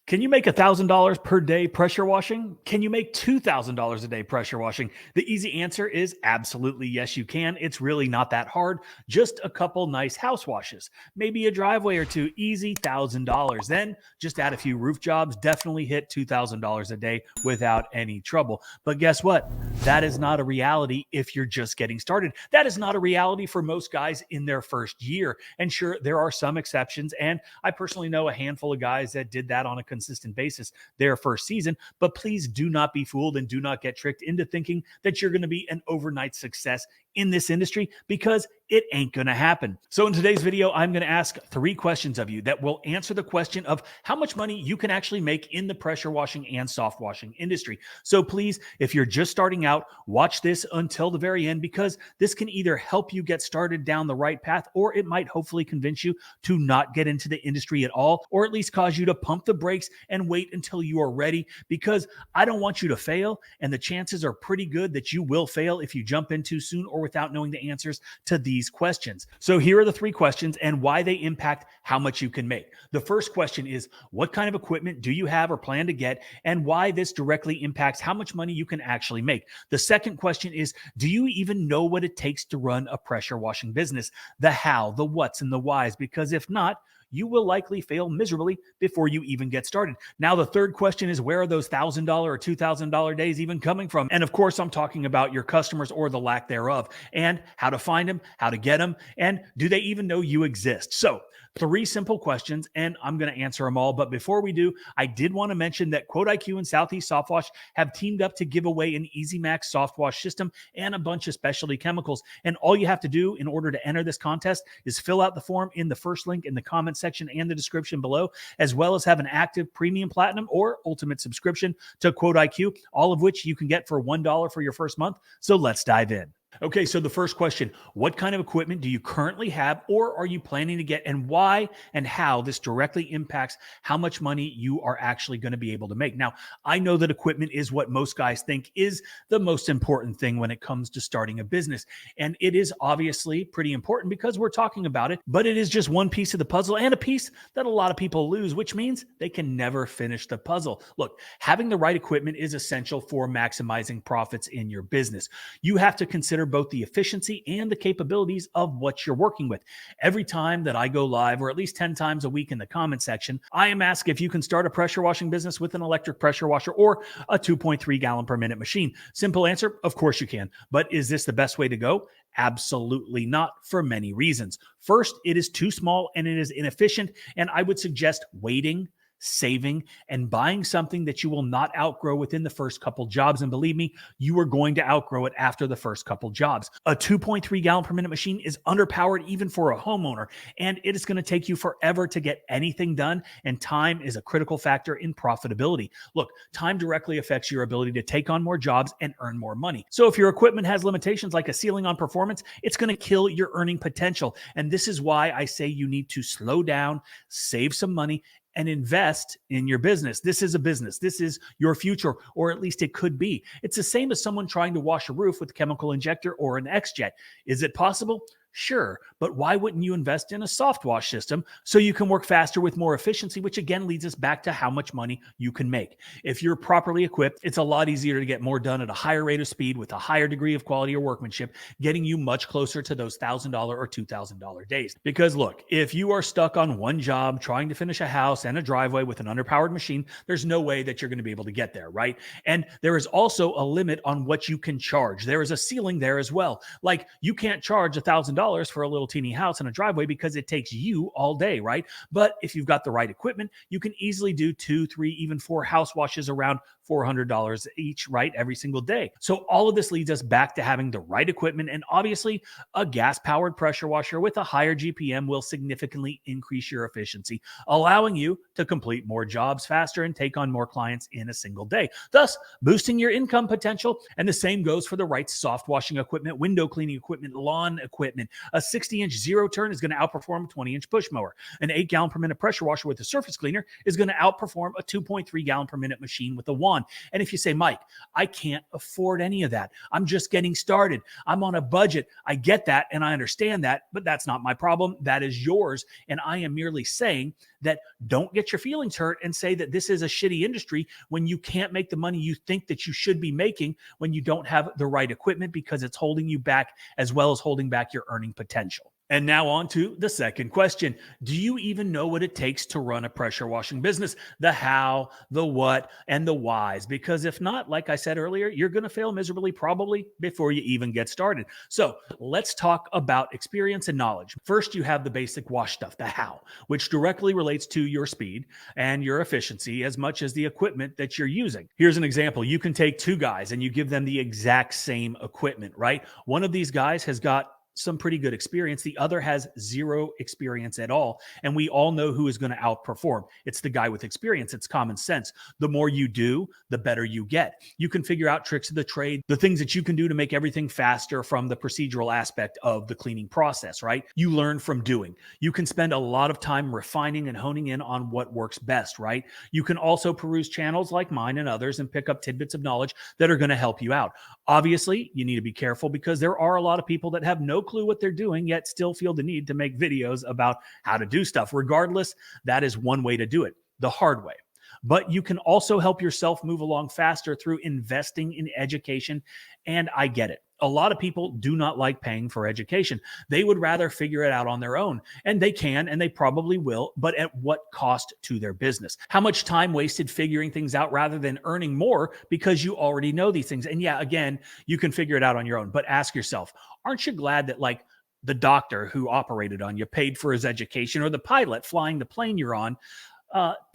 Can you make $1,000 per day pressure washing? Can you make $2,000 a day pressure washing? The easy answer is absolutely yes, you can. It's really not that hard. Just a couple nice house washes, maybe a driveway or two, easy $1,000. Then just add a few roof jobs, definitely hit $2,000 a day without any trouble. But guess what? That is not a reality if you're just getting started. That is not a reality for most guys in their first year. And sure, there are some exceptions. And I personally know a handful of guys that did that on a consistent basis their first season, but please do not be fooled and do not get tricked into thinking that you're going to be an overnight success in this industry, because it ain't going to happen. So in today's video, I'm going to ask 3 questions of you that will answer the question of how much money you can actually make in the pressure washing and soft washing industry. So please, if you're just starting out, watch this until the very end, because this can either help you get started down the right path, or it might hopefully convince you to not get into the industry at all, or at least cause you to pump the brakes and wait until you are ready, because I don't want you to fail. And the chances are pretty good that you will fail if you jump in too soon or without knowing the answers to these questions. So here are the 3 questions and why they impact how much you can make. The first question is, what kind of equipment do you have or plan to get, and why this directly impacts how much money you can actually make? The second question is, do you even know what it takes to run a pressure washing business? The how, the what's, and the whys, because if not, you will likely fail miserably before you even get started. Now, the third question is, where are those $1,000 or $2,000 days even coming from? And of course, I'm talking about your customers or the lack thereof, and how to find them, how to get them, and do they even know you exist? So 3 simple questions, and I'm going to answer them all. But before we do, I did want to mention that Quote IQ and Southeast Soft Wash have teamed up to give away an Easy Max soft wash system and a bunch of specialty chemicals. And all you have to do in order to enter this contest is fill out the form in the first link in the comment section and the description below, as well as have an active premium platinum or ultimate subscription to Quote IQ, all of which you can get for $1 for your first month. So let's dive in. Okay, so the first question, what kind of equipment do you currently have or are you planning to get, and why and how this directly impacts how much money you are actually going to be able to make? Now, I know that equipment is what most guys think is the most important thing when it comes to starting a business. And it is obviously pretty important because we're talking about it, but it is just one piece of the puzzle, and a piece that a lot of people lose, which means they can never finish the puzzle. Look, having the right equipment is essential for maximizing profits in your business. You have to consider both the efficiency and the capabilities of what you're working with. Every time that I go live, or at least 10 times a week in the comment section, I am asked if you can start a pressure washing business with an electric pressure washer or a 2.3 gallon per minute machine. Simple answer, of course you can. But is this the best way to go? Absolutely not, for many reasons. First, it is too small and it is inefficient, and I would suggest waiting, saving, and buying something that you will not outgrow within the first couple jobs. And believe me, you are going to outgrow it after the first couple jobs. A 2.3 gallon per minute machine is underpowered even for a homeowner, and it is going to take you forever to get anything done, and time is a critical factor in profitability. Look, time directly affects your ability to take on more jobs and earn more money. So if your equipment has limitations like a ceiling on performance, it's going to kill your earning potential. And this is why I say you need to slow down, save some money, and invest in your business. This is a business. This is your future, or at least it could be. It's the same as someone trying to wash a roof with a chemical injector or an X-Jet. Is it possible? Sure, but why wouldn't you invest in a soft wash system so you can work faster with more efficiency, which again leads us back to how much money you can make. If you're properly equipped, it's a lot easier to get more done at a higher rate of speed with a higher degree of quality or workmanship, getting you much closer to those $1,000 or $2,000 days. Because look, if you are stuck on one job trying to finish a house and a driveway with an underpowered machine, there's no way that you're going to be able to get there, right? And there is also a limit on what you can charge. There is a ceiling there as well. Like, you can't charge $1,000 for a little teeny house and a driveway because it takes you all day, right? But if you've got the right equipment, you can easily do 2, 3, even 4 house washes around $400 each, right? Every single day. So all of this leads us back to having the right equipment, and obviously a gas-powered pressure washer with a higher GPM will significantly increase your efficiency, allowing you to complete more jobs faster and take on more clients in a single day, thus boosting your income potential. And the same goes for the right soft washing equipment, window cleaning equipment, lawn equipment, equipment. A 60-inch zero turn is going to outperform a 20-inch push mower. An 8-gallon per minute pressure washer with a surface cleaner is going to outperform a 2.3-gallon per minute machine with a wand. And if you say, Mike, I can't afford any of that. I'm just getting started. I'm on a budget. I get that and I understand that, but that's not my problem. That is yours. And I am merely saying that don't get your feelings hurt and say that this is a shitty industry when you can't make the money you think that you should be making when you don't have the right equipment, because it's holding you back as well as holding back your earning potential. And now on to the second question. Do you even know what it takes to run a pressure washing business? The how, the what, and the whys. Because if not, like I said earlier, you're going to fail miserably probably before you even get started. So let's talk about experience and knowledge. First, you have the basic wash stuff, the how, which directly relates to your speed and your efficiency as much as the equipment that you're using. Here's an example. You can take two guys and you give them the exact same equipment, right? One of these guys has got some pretty good experience. The other has zero experience at all. And we all know who is going to outperform. It's the guy with experience. It's common sense. The more you do, the better you get. You can figure out tricks of the trade, the things that you can do to make everything faster from the procedural aspect of the cleaning process, right? You learn from doing. You can spend a lot of time refining and honing in on what works best, right? You can also peruse channels like mine and others and pick up tidbits of knowledge that are going to help you out. Obviously, you need to be careful because there are a lot of people that have no clue what they're doing, yet still feel the need to make videos about how to do stuff. Regardless, that is one way to do it, the hard way. But you can also help yourself move along faster through investing in education. And I get it. A lot of people do not like paying for education. They would rather figure it out on their own. And they can, and they probably will, but at what cost to their business? How much time wasted figuring things out rather than earning more because you already know these things? And yeah, again, you can figure it out on your own, but ask yourself, aren't you glad that like the doctor who operated on you paid for his education, or the pilot flying the plane you're on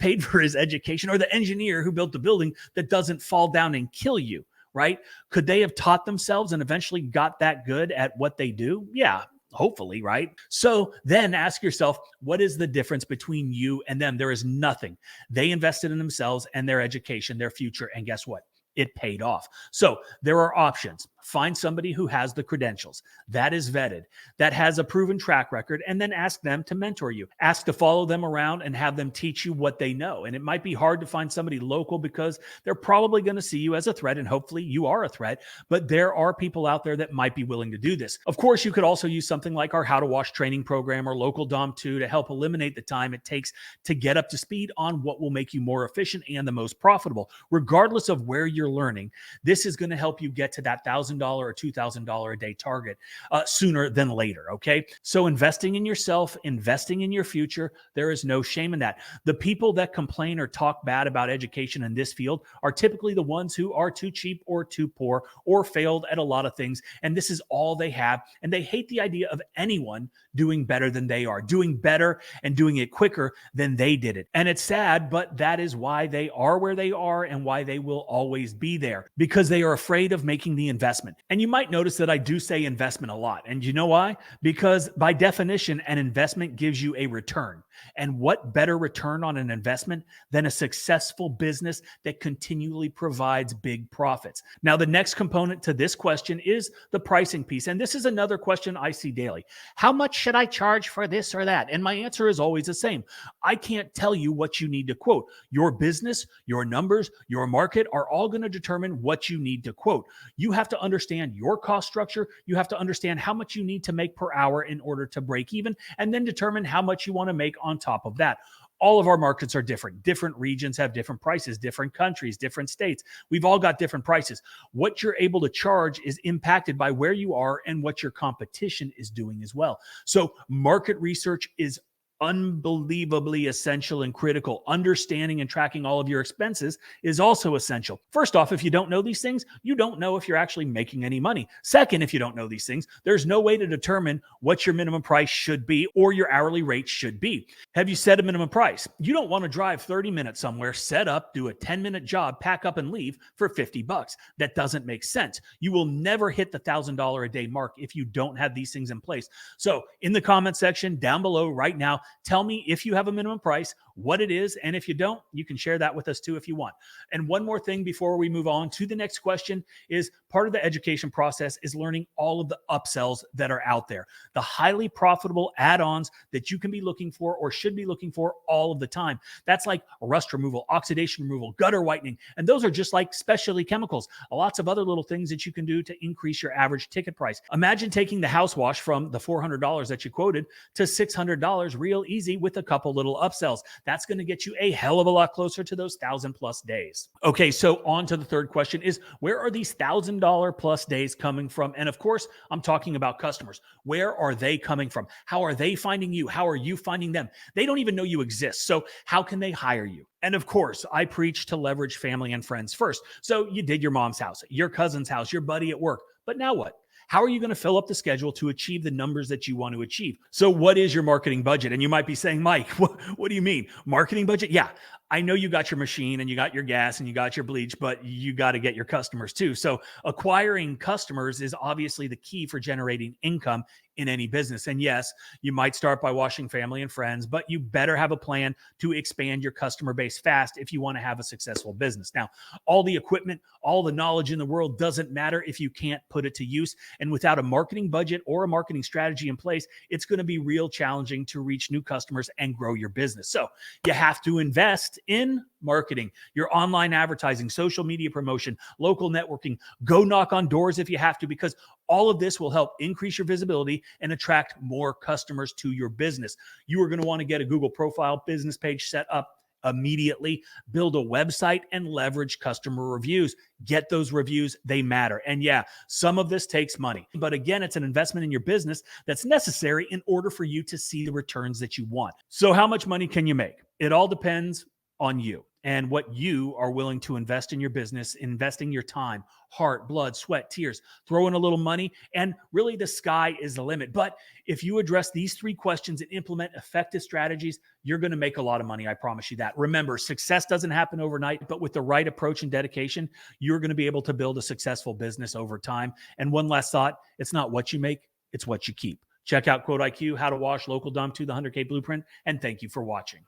paid for his education, or the engineer who built the building that doesn't fall down and kill you? Right? Could they have taught themselves and eventually got that good at what they do? Yeah, hopefully, right? So then ask yourself, what is the difference between you and them? There is nothing. They invested in themselves and their education, their future, and guess what? It paid off. So there are options. Find somebody who has the credentials, that is vetted, that has a proven track record, and then ask them to mentor you. Ask to follow them around and have them teach you what they know. And it might be hard to find somebody local because they're probably going to see you as a threat, and hopefully you are a threat, but there are people out there that might be willing to do this. Of course, you could also use something like our How to Wash training program or local Dom 2 to help eliminate the time it takes to get up to speed on what will make you more efficient and the most profitable. Regardless of where you're learning, this is going to help you get to that $1,000 or $2,000 a day target sooner than later. Okay. So investing in yourself, investing in your future, there is no shame in that. The people that complain or talk bad about education in this field are typically the ones who are too cheap or too poor or failed at a lot of things. And this is all they have. And they hate the idea of anyone doing better than they are, doing better and doing it quicker than they did it. And it's sad, but that is why they are where they are and why they will always be there, because they are afraid of making the investment. And you might notice that I do say investment a lot. And you know why? Because by definition, an investment gives you a return. And what better return on an investment than a successful business that continually provides big profits? Now, the next component to this question is the pricing piece. And this is another question I see daily. How much should I charge for this or that? And my answer is always the same. I can't tell you what you need to quote. Your business, your numbers, your market are all going to determine what you need to quote. You have to understand your cost structure. You have to understand how much you need to make per hour in order to break even, and then determine how much you want to make on top of that. All of our markets are different. Different regions have different prices, different countries, different states. We've all got different prices. What you're able to charge is impacted by where you are and what your competition is doing as well. So market research is unbelievably essential and critical. Understanding and tracking all of your expenses is also essential. First off, if you don't know these things, you don't know if you're actually making any money. Second, if you don't know these things, there's no way to determine what your minimum price should be or your hourly rate should be. Have you set a minimum price? You don't want to drive 30 minutes somewhere, set up, do a 10-minute job, pack up and leave for $50. That doesn't make sense. You will never hit the $1,000 a day mark if you don't have these things in place. So in the comment section down below right now, tell me if you have a minimum price, what it is. And if you don't, you can share that with us too if you want. And one more thing before we move on to the next question is part of the education process is learning all of the upsells that are out there, the highly profitable add-ons that you can be looking for or should be looking for all of the time. That's like rust removal, oxidation removal, gutter whitening. And those are just like specialty chemicals. Lots of other little things that you can do to increase your average ticket price. Imagine taking the house wash from the $400 that you quoted to $600 real easy with a couple little upsells. That's going to get you a hell of a lot closer to those 1,000+ days. Okay, so on to the third question is, where are these $1,000+ days coming from? And of course, I'm talking about customers. Where are they coming from? How are they finding you? How are you finding them? They don't even know you exist. So how can they hire you? And of course, I preach to leverage family and friends first. So you did your mom's house, your cousin's house, your buddy at work. But now what? How are you going to fill up the schedule to achieve the numbers that you want to achieve? So what is your marketing budget? And you might be saying, Mike, what do you mean? Marketing budget? Yeah, I know you got your machine and you got your gas and you got your bleach, but you got to get your customers too. So acquiring customers is obviously the key for generating income in any business. And yes, you might start by washing family and friends, but you better have a plan to expand your customer base fast if you want to have a successful business. Now, all the equipment, all the knowledge in the world doesn't matter if you can't put it to use. And without a marketing budget or a marketing strategy in place, it's going to be real challenging to reach new customers and grow your business. So you have to invest in marketing, your online advertising, social media promotion, local networking. Go knock on doors if you have to, because all of this will help increase your visibility and attract more customers to your business. You are going to want to get a Google profile, business page set up immediately, build a website, and leverage customer reviews. Get those reviews, they matter. And yeah, some of this takes money, but again, it's an investment in your business that's necessary in order for you to see the returns that you want. So how much money can you make? It all depends on you and what you are willing to invest in your business, investing your time, heart, blood, sweat, tears, throw in a little money, and really the sky is the limit. But if you address these three questions and implement effective strategies, you're going to make a lot of money. I promise you that. Remember, success doesn't happen overnight, but with the right approach and dedication, you're going to be able to build a successful business over time. And one last thought, it's not what you make, it's what you keep. Check out Quote IQ, How to Wash Local Dump to the 100K Blueprint, and thank you for watching.